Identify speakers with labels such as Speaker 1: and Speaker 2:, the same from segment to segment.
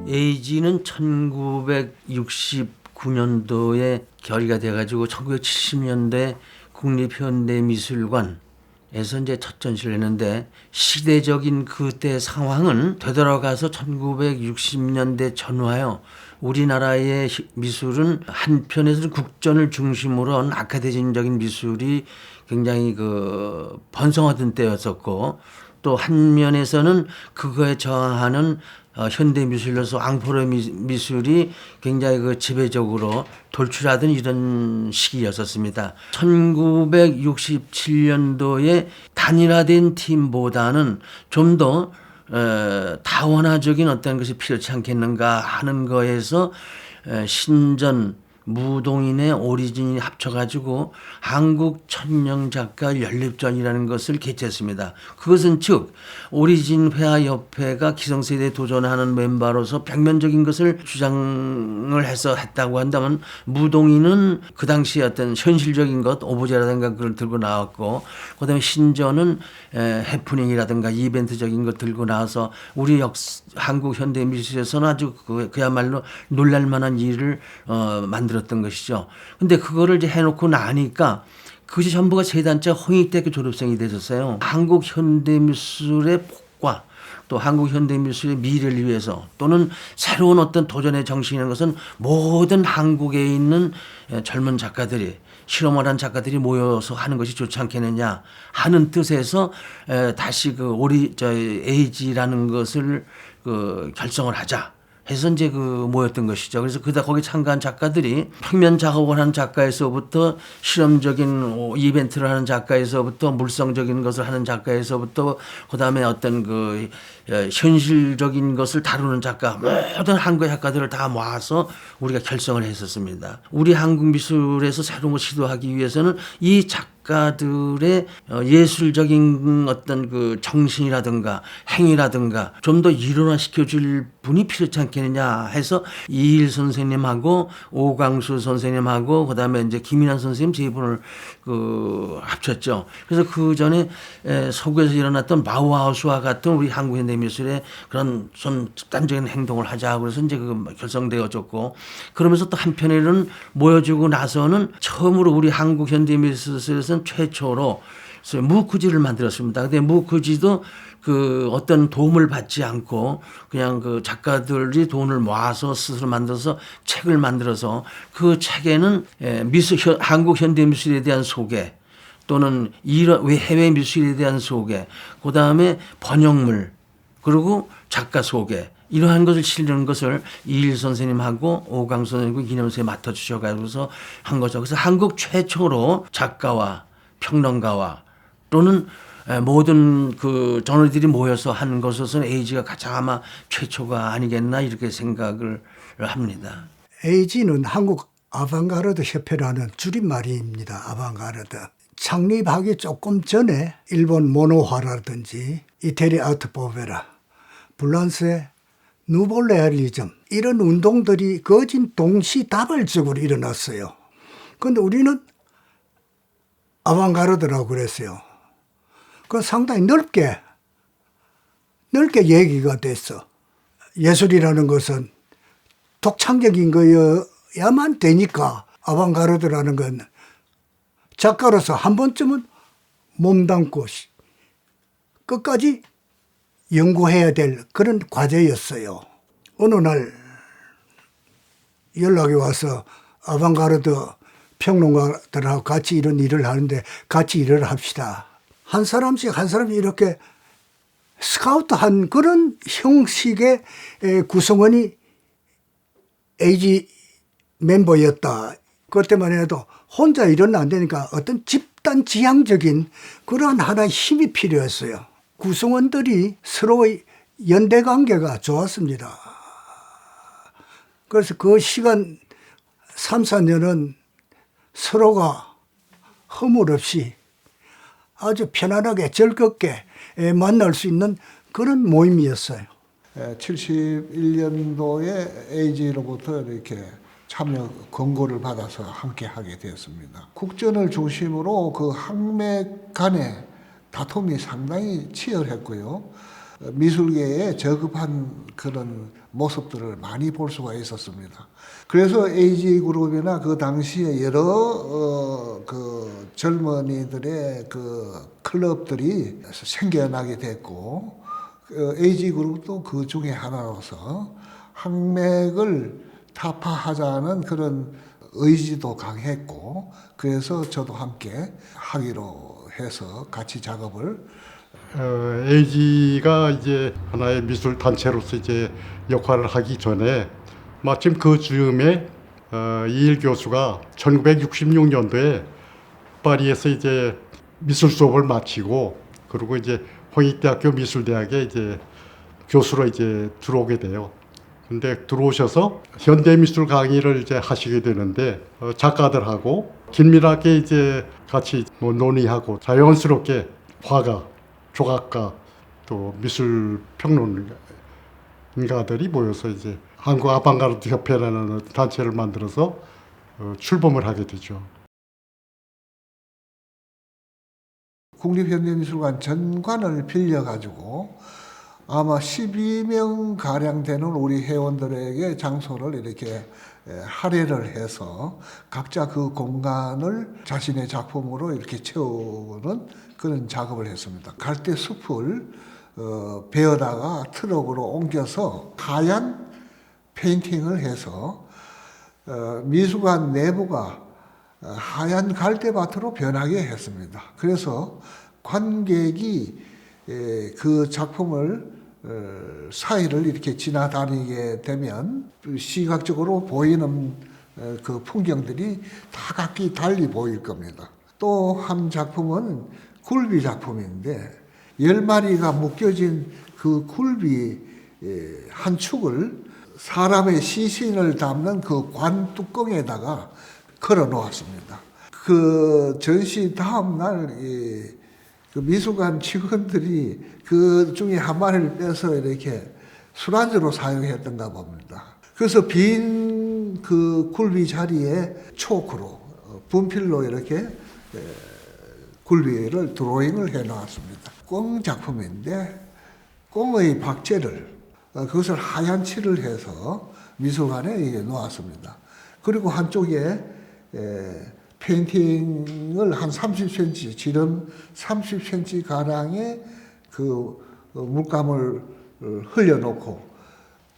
Speaker 1: 에이지는 1969년도에 결의가 돼가지고 1970년대 국립현대미술관에서 이제 첫 전시를 했는데, 시대적인 그때 상황은 되돌아가서 1960년대 전후하여 우리나라의 미술은 한편에서는 국전을 중심으로 한 아카데미적인 미술이 굉장히 번성하던 때였었고, 또 한면에서는 그거에 저항하는 현대 미술로서 앙포르 미술이 굉장히 지배적으로 돌출하던 이런 시기였었습니다. 1967년도에 단일화된 팀보다는 좀 더 다원화적인 어떤 것이 필요치 않겠는가 하는 거에서 신전, 무동인의 오리진이 합쳐가지고 한국 천명 작가 연립전이라는 것을 개최했습니다. 그것은 즉 오리진 회화협회가 기성세대에 도전하는 멤버로서 평면적인 것을 주장을 해서 했다고 한다면, 무동인은 그 당시 어떤 현실적인 것, 오브제라든가 그걸 들고 나왔고, 그다음에 신전은 해프닝이라든가 이벤트적인 것 들고 나와서 우리 한국 현대 미술에서는 아주 그야말로 놀랄만한 일을 만들었던 것이죠. 근데 그거를 이제 해놓고 나니까 그것이 전부가 세 단체 홍익대학교 졸업생이 되셨어요. 한국 현대미술의 폭과 또 한국 현대미술의 미래를 위해서, 또는 새로운 어떤 도전의 정신이라는 것은 모든 한국에 있는 젊은 작가들이, 실험을 한 작가들이 모여서 하는 것이 좋지 않겠느냐 하는 뜻에서 다시 에이지라는 것을 결성을 하자 해서 이제 모였던 것이죠. 그래서 거기 참가한 작가들이 평면 작업을 하는 작가에서부터 실험적인 이벤트를 하는 작가에서부터 물성적인 것을 하는 작가에서부터 그다음에 어떤 현실적인 것을 다루는 작가, 모든 한국의 작가들을 다 모아서 우리가 결성을 했었습니다. 우리 한국 미술에서 새로운 걸 시도하기 위해서는 이 작가들의 예술적인 어떤 정신이라든가 행위라든가 좀 더 일원화시켜 줄 분이 필요치 않겠느냐 해서 이일 선생님하고 오광수 선생님하고 그다음에 이제 김인환 선생님 세 분을 합쳤죠. 그래서 그 전에 서구에서 일어났던 바우하우스와 같은 우리 한국 현대미술의 그런 좀 집단적인 행동을 하자 그래서 이제 결성되어졌고, 그러면서 또 한편에는 모여주고 나서는 처음으로 우리 한국 현대미술에서는 최초로 무크지를 만들었습니다. 근데 무크지도 어떤 도움을 받지 않고 그냥 작가들이 돈을 모아서 스스로 만들어서 책을 만들어서 그 책에는 한국 현대미술에 대한 소개, 또는 해외 미술에 대한 소개, 그 다음에 번역물, 그리고 작가 소개, 이러한 것을 실는 것을 이일 선생님하고 오광수 선생님과 김인환 선생님이 맡아주셔가지고서 한 거죠. 그래서 한국 최초로 작가와 평론가와 또는 모든 전우들이 모여서 하는 것으로서는 에이지가 가장 아마 최초가 아니겠나 이렇게 생각을 합니다.
Speaker 2: 에이지는 한국 아방가르드 협회라는 줄임말입니다. 아방가르드. 창립하기 조금 전에 일본 모노화라든지 이태리 아트포베라, 프랑스의 누볼레알리즘, 이런 운동들이 거진 동시다발적으로 일어났어요. 그런데 우리는 아방가르드라고 그랬어요. 그 상당히 넓게 얘기가 됐어. 예술이라는 것은 독창적인 거여야만 되니까 아방가르드라는 건 작가로서 한 번쯤은 몸담고 끝까지 연구해야 될 그런 과제였어요. 어느 날 연락이 와서 아방가르드 평론가들하고 같이 이런 일을 하는데 같이 일을 합시다. 한 사람씩 이렇게 스카우트한 그런 형식의 구성원이 에이지 멤버였다. 그때만 해도 혼자 일은 안 되니까 어떤 집단 지향적인 그러한 하나의 힘이 필요했어요. 구성원들이 서로의 연대 관계가 좋았습니다. 그래서 그 시간 3, 4년은 서로가 허물 없이 아주 편안하게 즐겁게 만날 수 있는 그런 모임이었어요.
Speaker 3: 71년도에 에이지로부터 이렇게 참여 권고를 받아서 함께 하게 되었습니다. 국전을 중심으로 그 학맥 간의 다툼이 상당히 치열했고요. 미술계에 저급한 그런 모습들을 많이 볼 수가 있었습니다. 그래서 AG그룹이나 그 당시에 여러 그 젊은이들의 그 클럽들이 생겨나게 됐고, AG그룹도 그 중에 하나로서 항맥을 타파하자는 그런 의지도 강했고, 그래서 저도 함께 하기로 해서 같이 작업을
Speaker 4: AG가 이제 하나의 미술 단체로서 이제 역할을 하기 전에 마침 그 즈음에 이일 교수가 1966년도에 파리에서 이제 미술 수업을 마치고 그리고 이제 홍익대학교 미술대학에 이제 교수로 이제 들어오게 돼요. 근데 들어오셔서 현대미술 강의를 이제 하시게 되는데 작가들하고 긴밀하게 이제 같이 뭐 논의하고 자연스럽게 화가, 조각가, 또 미술 평론가들이 모여서 이제 한국 아방가르드 협회라는 단체를 만들어서 출범을 하게 되죠.
Speaker 3: 국립현대미술관 전관을 빌려가지고 아마 12명 가량 되는 우리 회원들에게 장소를 이렇게 할애를 해서 각자 그 공간을 자신의 작품으로 이렇게 채우는 그런 작업을 했습니다. 갈대 숲을 베어다가 트럭으로 옮겨서 하얀 페인팅을 해서 미술관 내부가 하얀 갈대밭으로 변하게 했습니다. 그래서 관객이 그 작품을 사이를 이렇게 지나다니게 되면 시각적으로 보이는 그 풍경들이 다 각기 달리 보일 겁니다. 또 한 작품은 굴비 작품인데 10마리가 묶여진 그 굴비 한 축을 사람의 시신을 담는 그 관 뚜껑에다가 걸어 놓았습니다. 그 전시 다음 날 그 미술관 직원들이 그 중에 한 마리를 빼서 이렇게 술안주로 사용했던가 봅니다. 그래서 빈 그 굴비 자리에 초크로 분필로 이렇게 굴비를 드로잉을 해 놓았습니다. 꽁 작품인데 꽁의 박제를 그것을 하얀 칠을 해서 미술관에 이게 놓았습니다. 그리고 한쪽에 페인팅을 한 30cm, 지름 30cm 가량의 그 물감을 흘려놓고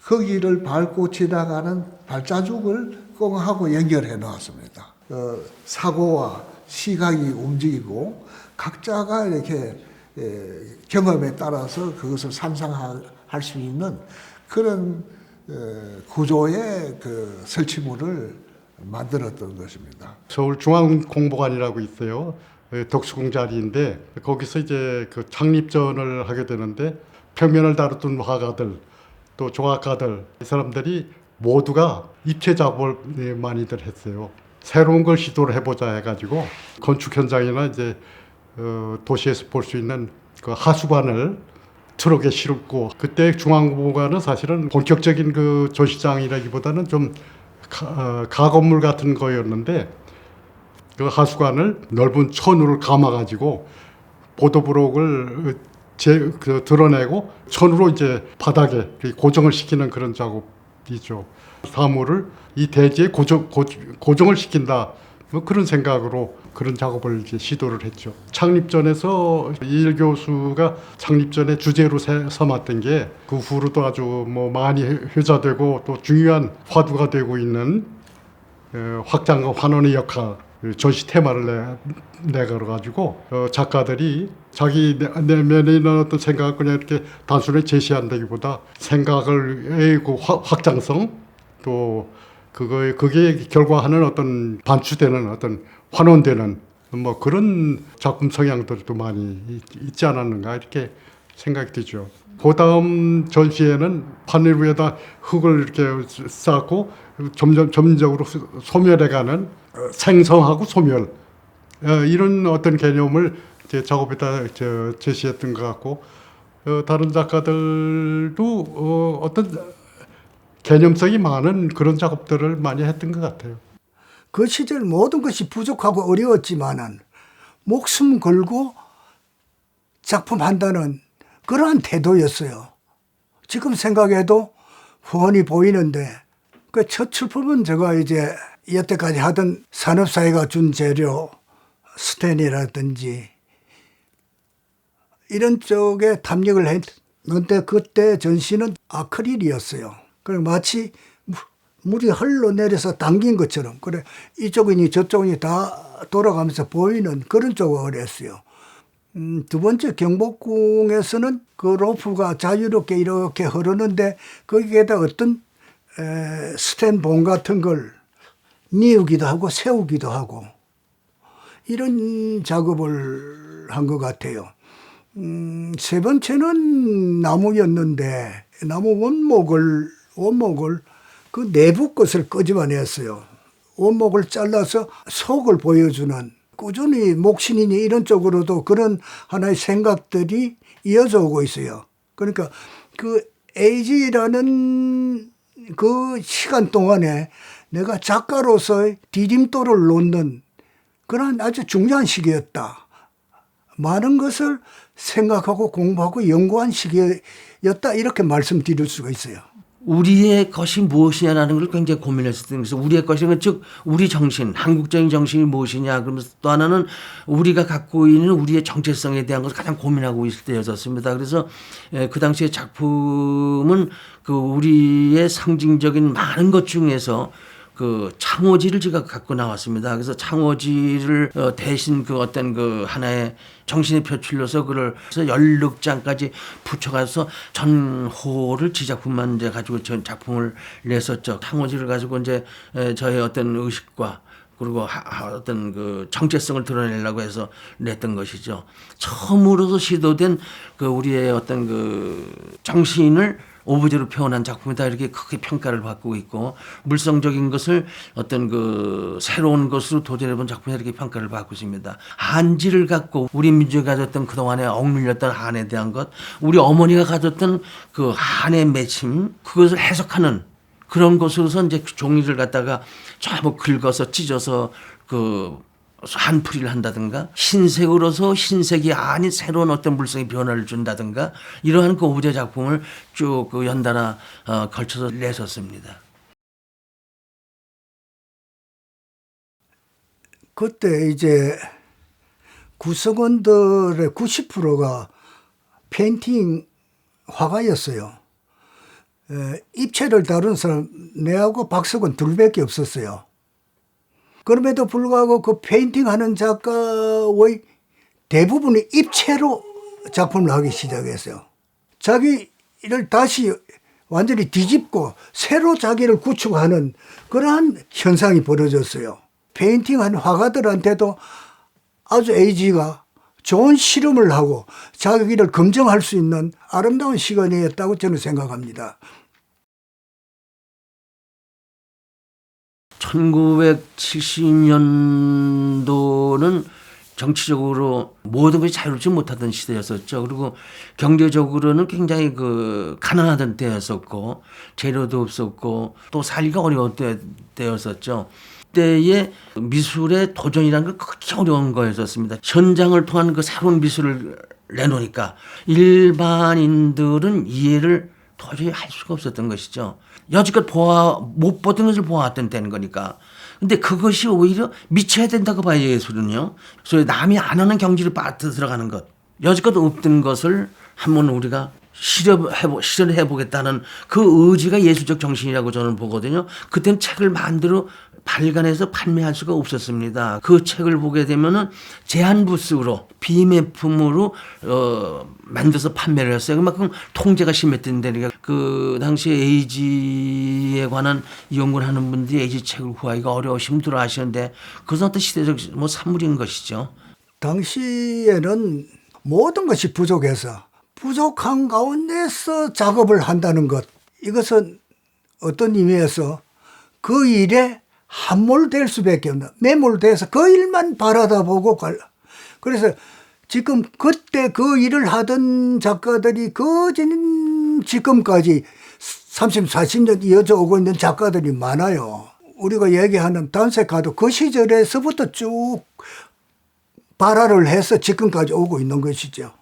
Speaker 3: 거기를 밟고 지나가는 발자국을 꽁하고 연결해 놓았습니다. 사고와 시각이 움직이고 각자가 이렇게 경험에 따라서 그것을 상상할 수 있는 그런 구조의 그 설치물을 만들었던 것입니다.
Speaker 4: 서울중앙공보관이라고 있어요. 독수공 자리인데 거기서 이제 그 창립전을 하게 되는데 평면을 다뤘던 화가들 또 조각가들 이 사람들이 모두가 입체 작업을 많이들 했어요. 새로운 걸 시도를 해보자 해가지고 건축 현장이나 이제 도시에서 볼 수 있는 그 하수관을 트럭에 실고 그때 중앙공보관은 사실은 본격적인 그 전시장이라기보다는 좀 가건물 같은 거였는데 그 하수관을 넓은 천으로 감아가지고 보도블록을 드러내고 천으로 이제 바닥에 고정을 시키는 그런 작업이죠. 사물을 이 대지에 고정을 시킨다. 뭐 그런 생각으로 그런 작업을 이제 시도를 했죠. 창립전에서 이일 교수가 창립전에 주제로 삼았던 게 그 후로도 아주 뭐 많이 회자되고 또 중요한 화두가 되고 있는 확장과 환원의 역할 전시 테마를 내걸어가지고 작가들이 자기 내면에 있는 어떤 생각을 그냥 이렇게 단순히 제시한다기보다 생각을 그 확장성 또 그게 결과하는 어떤 반추되는 어떤 환원되는 뭐 그런 작품 성향들도 많이 있지 않았는가 이렇게 생각이 되죠. 그 다음 전시회는 판일 위에다 흙을 이렇게 쌓고 점진적으로 소멸해가는 생성하고 소멸 이런 어떤 개념을 이제 작업에다 제시했던 것 같고 다른 작가들도 어떤 개념성이 많은 그런 작업들을 많이 했던 것 같아요.
Speaker 2: 그 시절 모든 것이 부족하고 어려웠지만은 목숨 걸고 작품한다는 그러한 태도였어요. 지금 생각해도 훤히 보이는데 그 첫 출품은 제가 이제 여태까지 하던 산업사회가 준 재료 스텐이라든지 이런 쪽에 탐닉을 했는데 그때 전시는 아크릴이었어요. 그래 마치 물이 흘러내려서 당긴 것처럼 그래 이쪽이니 저쪽이니 다 돌아가면서 보이는 그런 쪽을 했어요. 두 번째 경복궁에서는 그 로프가 자유롭게 이렇게 흐르는데 거기에다 어떤 스텐본 같은 걸 뉘우기도 하고 세우기도 하고 이런 작업을 한 것 같아요. 세 번째는 나무였는데 나무 원목을 그 내부 것을 끄집어냈어요. 원목을 잘라서 속을 보여주는 꾸준히 목신이니 이런 쪽으로도 그런 하나의 생각들이 이어져 오고 있어요. 그러니까 그 에이지라는 그 시간 동안에 내가 작가로서의 디딤돌을 놓는 그런 아주 중요한 시기였다. 많은 것을 생각하고 공부하고 연구한 시기였다. 이렇게 말씀드릴 수가 있어요.
Speaker 1: 우리의 것이 무엇이냐라는 걸 굉장히 고민했었던 그래서 우리의 것은 즉 우리 정신, 한국적인 정신이 무엇이냐 그러면서 또 하나는 우리가 갖고 있는 우리의 정체성에 대한 것을 가장 고민하고 있을 때였었습니다. 그래서 그 당시의 작품은 그 우리의 상징적인 많은 것 중에서 그 창호지를 제가 갖고 나왔습니다. 그래서 창호지를 대신 그 어떤 그 하나의 정신의 표출로서 그걸 16장까지 붙여가서 전호를 지작품만 이제 가지고 전 작품을 냈었죠. 창호지를 가지고 이제 저의 어떤 의식과 그리고 어떤 그 정체성을 드러내려고 해서 냈던 것이죠. 처음으로서 시도된 그 우리의 어떤 그 정신을 오브제로 표현한 작품이다 이렇게 크게 평가를 받고 있고 물성적인 것을 어떤 그 새로운 것으로 도전해본 작품이다 이렇게 평가를 받고 있습니다. 한지를 갖고 우리 민족이 가졌던 그동안에 억눌렸던 한에 대한 것, 우리 어머니가 가졌던 그 한의 맺힘 그것을 해석하는 그런 것으로서 이제 종이를 갖다가 전부 긁어서 찢어서 그 한풀이를 한다든가 흰색으로서 흰색이 아닌 새로운 어떤 물성의 변화를 준다든가 이러한 그 오브제 작품을 쭉 그 연달아 걸쳐서 냈었습니다.
Speaker 2: 그때 이제 구성원들의 90%가 페인팅 화가였어요. 입체를 다룬 사람 내하고 박석은 둘밖에 없었어요. 그럼에도 불구하고 그 페인팅하는 작가의 대부분이 입체로 작품을 하기 시작했어요. 자기를 다시 완전히 뒤집고 새로 자기를 구축하는 그러한 현상이 벌어졌어요. 페인팅한 화가들한테도 아주 에이지가 좋은 실험을 하고 자기를 검증할 수 있는 아름다운 시간이었다고 저는 생각합니다.
Speaker 1: 1970년도는 정치적으로 모든 것이 자유롭지 못하던 시대였었죠. 그리고 경제적으로는 굉장히 그 가난하던 때였었고 재료도 없었고 또 살기가 어려운 때였었죠. 그때의 미술의 도전이라는 건 극히 어려운 거였었습니다. 현장을 통한 그 새로운 미술을 내놓으니까 일반인들은 이해를 도저히 할 수가 없었던 것이죠. 여지껏 못 보던 것을 보아왔던 때는 거니까. 근데 그것이 오히려 미쳐야 된다고 봐요, 예술은요. 소위 남이 안 하는 경지를 빠져 들어가는 것. 여지껏 없던 것을 한번 우리가 실현해보겠다는 그 의지가 예술적 정신이라고 저는 보거든요. 그때는 책을 만들어 발간해서 판매할 수가 없었습니다. 그 책을 보게 되면은 제한 부수로 비매품으로 만들어서 판매를 했어요. 그만큼 통제가 심했던 데니까 그 당시에 에이지에 관한 연구를 하는 분들이 에이지 책을 구하기가 힘들어 하시는데 그것은 어떤 시대적 산물인 것이죠.
Speaker 2: 당시에는 모든 것이 부족해서 부족한 가운데서 작업을 한다는 것, 이것은 어떤 의미에서 그 일에 함몰될 수밖에 없는, 매몰돼서 그 일만 바라다 보고 그래서 지금 그때 그 일을 하던 작가들이 지금까지 30, 40년 이어져 오고 있는 작가들이 많아요. 우리가 얘기하는 단색화도 그 시절에서부터 쭉 발화를 해서 지금까지 오고 있는 것이죠.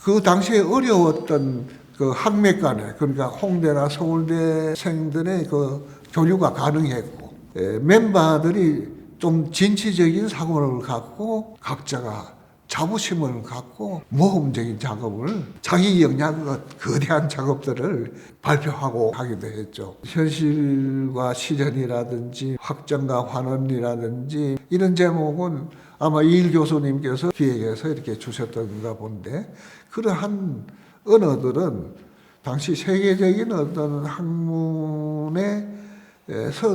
Speaker 3: 그 당시에 어려웠던 그 학맥 간에, 그러니까 홍대나 서울대생들의 그 교류가 가능했고, 멤버들이 좀 진취적인 사고를 갖고 각자가 자부심을 갖고 모험적인 작업을, 자기 역량의 거대한 작업들을 발표하고 하기도 했죠. 현실과 시전이라든지 확정과 환원이라든지 이런 제목은 아마 이일 교수님께서 기획해서 이렇게 주셨던가 본데, 그러한 언어들은 당시 세계적인 어떤 학문에서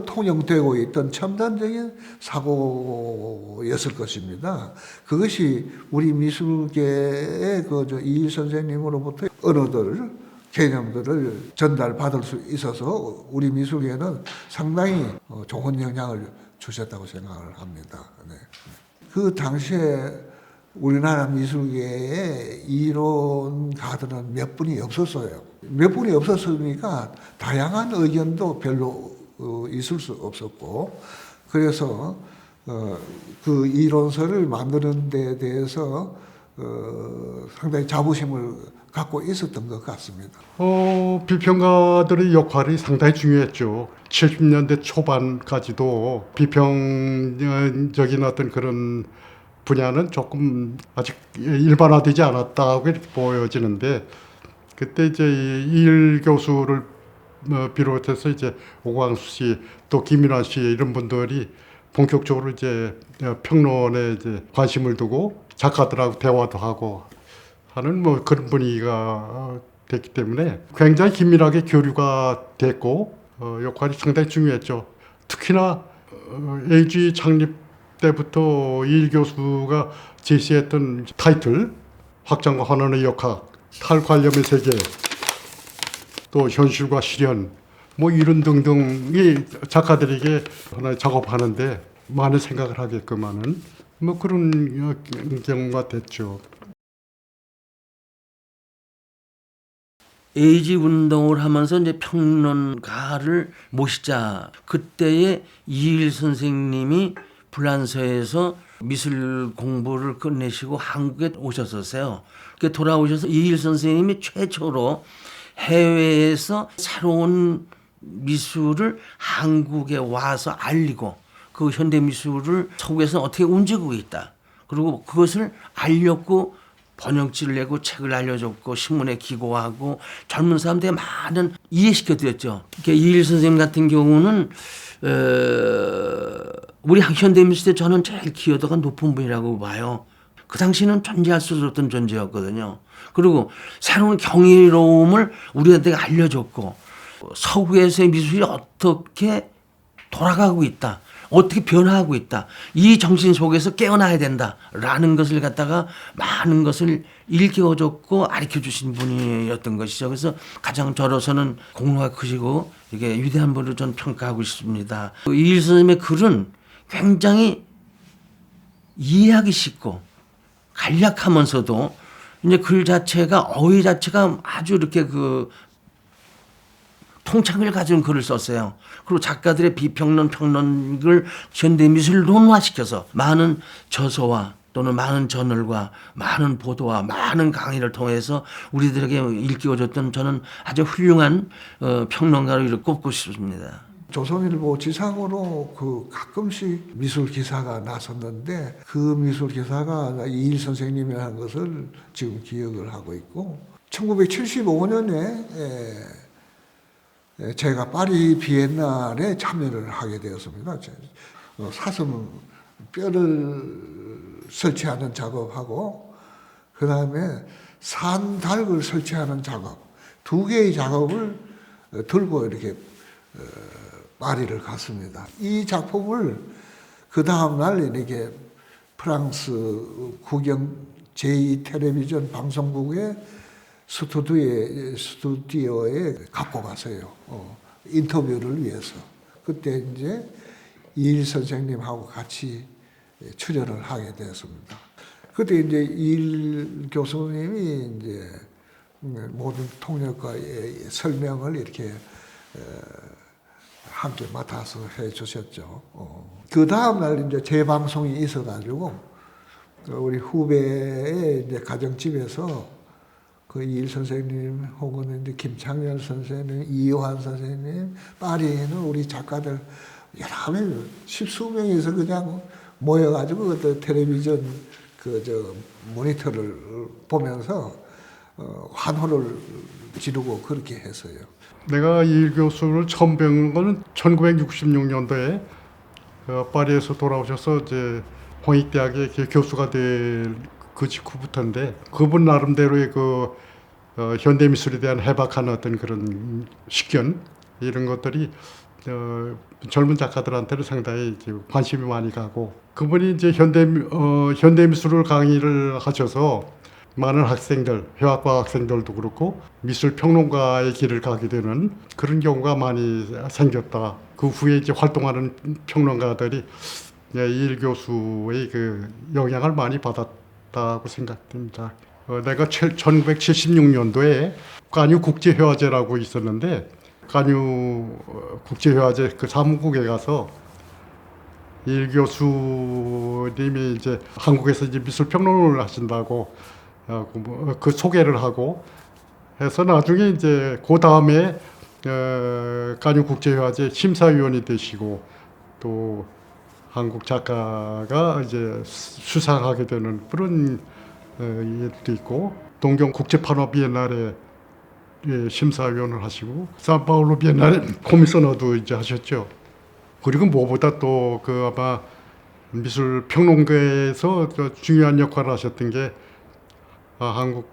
Speaker 3: 통용되고 있던 첨단적인 사고였을 것입니다. 그것이 우리 미술계의 이일 선생님으로부터 언어들, 개념들을 전달받을 수 있어서 우리 미술계는 상당히 좋은 영향을 주셨다고 생각을 합니다. 네. 그 당시에 우리나라 미술계에 이론가들은 몇 분이 없었어요. 몇 분이 없었으니까 다양한 의견도 별로 있을 수 없었고, 그래서 그 이론서를 만드는 데 대해서 상당히 자부심을 갖고 있었던 것 같습니다.
Speaker 4: 비평가들의 역할이 상당히 중요했죠. 70년대 초반까지도 비평적인 어떤 그런 분야는 조금 아직 일반화되지 않았다고 이렇게 보여지는데, 그때 이제 이일 교수를 비롯해서 이제 오광수 씨, 또 김인환 씨 이런 분들이 본격적으로 이제 평론에 이제 관심을 두고 작가들하고 대화도 하고 하는 뭐 그런 분위기가 됐기 때문에 굉장히 긴밀하게 교류가 됐고 역할이 상당히 중요했죠. 특히나 AG 창립 때부터 이일 교수가 제시했던 타이틀, 확장과 환원의 역학, 탈관념의 세계, 또 현실과 실현, 뭐 이런 등등이 작가들에게 하나의 작업하는데 많은 생각을 하게끔 하는 뭐 그런 경우가 됐죠.
Speaker 1: 에이지 운동을 하면서 이제 평론가를 모시자. 그때에 이일 선생님이 불란서에서 미술 공부를 끝내시고 한국에 오셨었어요. 돌아오셔서 이일 선생님이 최초로 해외에서 새로운 미술을 한국에 와서 알리고 그 현대 미술을 서구에서 어떻게 움직이고 있다. 그리고 그것을 알렸고 번역지를 내고 책을 알려줬고 신문에 기고하고 젊은 사람들에게 많은 이해시켜드렸죠. 이일 선생님 같은 경우는 우리 현대미술에 저는 제일 기여도가 높은 분이라고 봐요. 그 당시는 존재할 수 없었던 존재였거든요. 그리고 새로운 경이로움을 우리한테 알려줬고 서구에서의 미술이 어떻게 돌아가고 있다. 어떻게 변화하고 있다. 이 정신 속에서 깨어나야 된다라는 것을 갖다가 많은 것을 일깨워줬고 가르쳐주신 분이었던 것이죠. 그래서 가장 저로서는 공로가 크시고 이게 위대한 분으로 저는 평가하고 있습니다. 이일 선생님의 글은 굉장히 이해하기 쉽고 간략하면서도 이제 글 자체가 어휘 자체가 아주 이렇게 그 통찰을 가진 글을 썼어요. 그리고 작가들의 비평론, 평론을 현대미술을 논화시켜서 많은 저서와 또는 많은 저널과 많은 보도와 많은 강의를 통해서 우리들에게 일깨워줬던 저는 아주 훌륭한 평론가로 이를 꼽고 싶습니다.
Speaker 3: 조선일보 지상으로 그 가끔씩 미술 기사가 났었는데 그 미술 기사가 이일 선생님이라는 것을 지금 기억을 하고 있고 1975년에 제가 파리 비엔날에 참여를 하게 되었습니다. 사슴 뼈를 설치하는 작업하고 그 다음에 산닭을 설치하는 작업 두 개의 작업을 들고 이렇게 파리를 갔습니다. 이 작품을 그 다음날 이렇게 프랑스 국영 제2 텔레비전 방송국의 스튜디오에 갖고 갔어요. 인터뷰를 위해서. 그때 이제 이일 선생님하고 같이 출연을 하게 되었습니다. 그때 이제 이일 교수님이 이제 모든 통역과의 설명을 이렇게 함께 맡아서 해 주셨죠. 그 다음날 이제 재방송이 있어가지고 우리 후배의 이제 가정집에서 그 이일 선생님 혹은 이제 김창렬 선생님, 이효한 선생님, 파리에는 우리 작가들 여러 명, 십수 명이서 그냥 모여가지고 그때 텔레비전 모니터를 보면서 환호를 지르고 그렇게 했어요.
Speaker 4: 내가 이일 교수를 처음 뵌 거는 1966년도에 파리에서 돌아오셔서 이제 홍익대학의 교수가 될 그 직후부터인데, 그분 나름대로의 현대미술에 대한 해박한 어떤 그런 식견, 이런 것들이 젊은 작가들한테는 상당히 이제 관심이 많이 가고, 그분이 이제 현대미술을 강의를 하셔서 많은 학생들, 회화과 학생들도 그렇고 미술 평론가의 길을 가게 되는 그런 경우가 많이 생겼다. 그 후에 이제 활동하는 평론가들이 이일 교수의 그 영향을 많이 받았다고 생각됩니다. 내가 1976년도에 까뉴 국제회화제라고 있었는데, 까뉴 국제회화제 그 사무국에 가서 이일 교수님이 이제 한국에서 이제 미술 평론을 하신다고 그 소개를 하고 해서, 나중에 이제 그 다음에 까뉴 국제회화제 심사위원이 되시고, 또 한국 작가가 이제 수상하게 되는 그런 일도 있고, 동경 국제판화 비엔날에 심사위원을 하시고, 산파울루 비엔날에 코미셔너도 이제 하셨죠. 그리고 무엇보다 또 아마 미술 평론가에서 중요한 역할을 하셨던 게 한국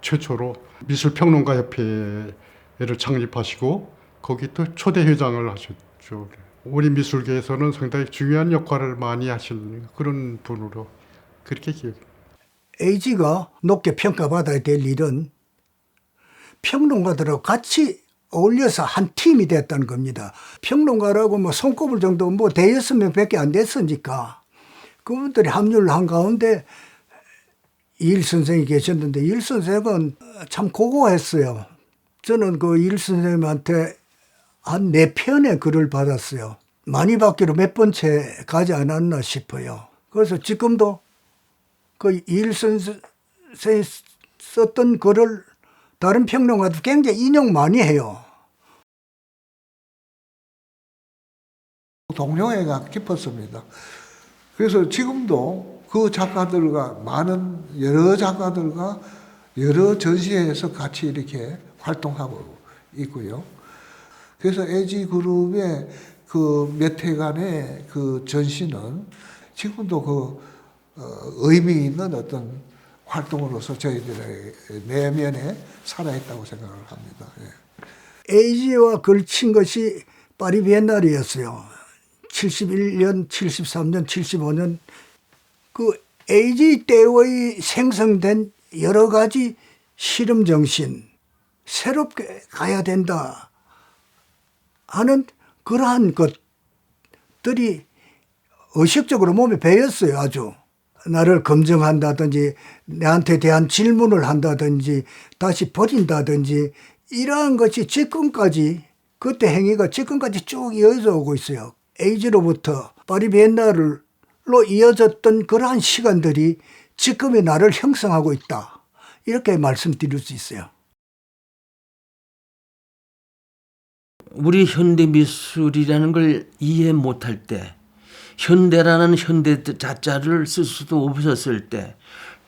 Speaker 4: 최초로 미술 평론가 협회를 창립하시고 거기 또 초대 회장을 하셨죠. 우리 미술계에서는 상당히 중요한 역할을 많이 하시는 그런 분으로 그렇게 기억합니다.
Speaker 2: A지가 높게 평가받아야 될 일은 평론가들하고 같이 어울려서 한 팀이 됐다는 겁니다. 평론가라고 손꼽을 정도 대여섯 명밖에 안 됐으니까 그분들이 합류를 한 가운데 이일 선생이 계셨는데, 이일 선생은 참 고고했어요. 저는 그 이일 선생님한테 한 4편의 글을 받았어요. 많이 받기로 몇 번째 가지 않았나 싶어요. 그래서 지금도 그 이일 선생이 썼던 글을 다른 평론가도 굉장히 인용 많이 해요.
Speaker 3: 동료애가 깊었습니다. 그래서 지금도 그 작가들과 여러 작가들과 여러 전시회에서 같이 이렇게 활동하고 있고요. 그래서 에지 그룹의 그 몇 회간의 그 전시는 지금도 의미 있는 어떤 활동으로서 저희들의 내면에 살아있다고 생각을 합니다.
Speaker 2: 에이지와 걸친 것이 파리 비엔날이었어요. 71년, 73년, 75년 그 에이지 때의 생성된 여러 가지 실험 정신, 새롭게 가야 된다 하는 그러한 것들이 의식적으로 몸에 배였어요. 아주 나를 검증한다든지 내한테 대한 질문을 한다든지 다시 버린다든지 이러한 것이 지금까지, 그때 행위가 지금까지 쭉 이어져 오고 있어요. 에이지로부터 파리 비엔날로 이어졌던 그러한 시간들이 지금의 나를 형성하고 있다, 이렇게 말씀드릴 수 있어요.
Speaker 1: 우리 현대미술이라는 걸 이해 못할 때, 현대라는 현대 자자를 쓸 수도 없었을 때,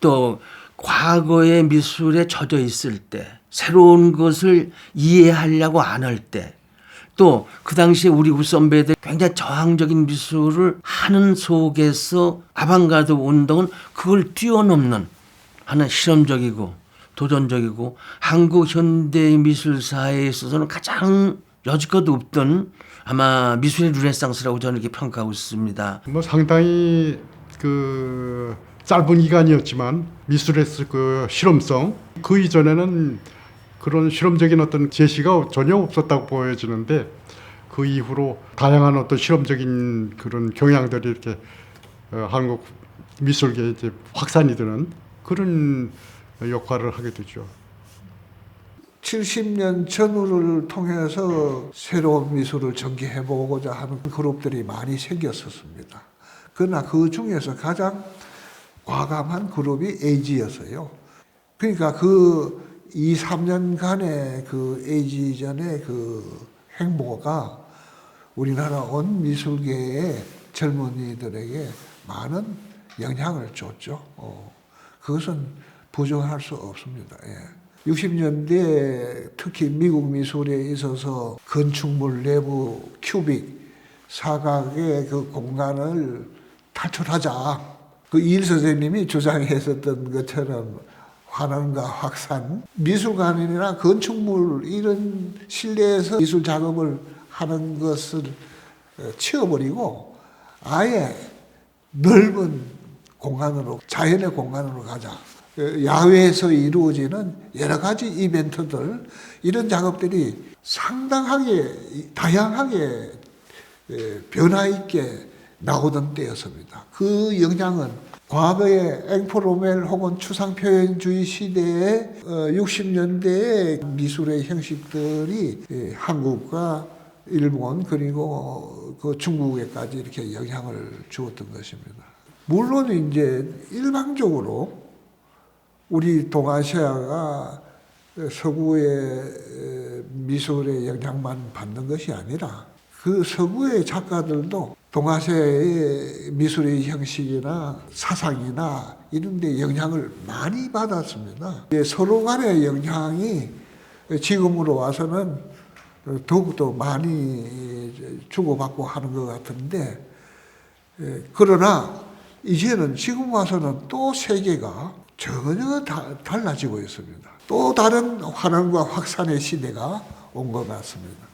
Speaker 1: 또 과거의 미술에 젖어 있을 때, 새로운 것을 이해하려고 안 할 때, 또 그 당시에 우리 선배들 굉장히 저항적인 미술을 하는 속에서 아방가르드 운동은 그걸 뛰어넘는 하는 실험적이고 도전적이고 한국 현대 미술사에 있어서는 가장 여지껏 없던 아마 미술의 르네상스라고 저는 이렇게 평가하고 있습니다.
Speaker 4: 상당히 짧은 기간이었지만 미술에서 실험성, 그 이전에는 그런 실험적인 어떤 제시가 전혀 없었다고 보여지는데, 그 이후로 다양한 어떤 실험적인 그런 경향들이 이렇게 한국 미술계에 이제 확산이 되는 그런 역할을 하게 되죠.
Speaker 3: 70년 전후를 통해서 새로운 미술을 전개해보고자 하는 그룹들이 많이 생겼었습니다. 그러나 그 중에서 가장 과감한 그룹이 에이지였어요. 그러니까 그 2, 3년간의 그 에이지전의 그 행보가 우리나라 온 미술계의 젊은이들에게 많은 영향을 줬죠. 그것은 부정할 수 없습니다. 예. 60년대 특히 미국 미술에 있어서 건축물 내부 큐빅 사각의 그 공간을 탈출하자. 그 이일 선생님이 주장했었던 것처럼 환원과 확산, 미술관이나 건축물 이런 실내에서 미술 작업을 하는 것을 치워버리고 아예 넓은 공간으로, 자연의 공간으로 가자. 야외에서 이루어지는 여러 가지 이벤트들, 이런 작업들이 상당하게 다양하게 변화 있게 나오던 때였습니다. 그 영향은 과거의 앵포로멜 혹은 추상표현주의 시대의 60년대의 미술의 형식들이 한국과 일본 그리고 그 중국에까지 이렇게 영향을 주었던 것입니다. 물론 이제 일방적으로 우리 동아시아가 서구의 미술의 영향만 받는 것이 아니라 그 서구의 작가들도 동아시아의 미술의 형식이나 사상이나 이런 데 영향을 많이 받았습니다. 서로 간의 영향이 지금으로 와서는 더욱더 많이 주고받고 하는 것 같은데, 그러나 이제는 지금 와서는 또 세계가 전혀 달라지고 있습니다. 또 다른 환원과 확산의 시대가 온 것 같습니다.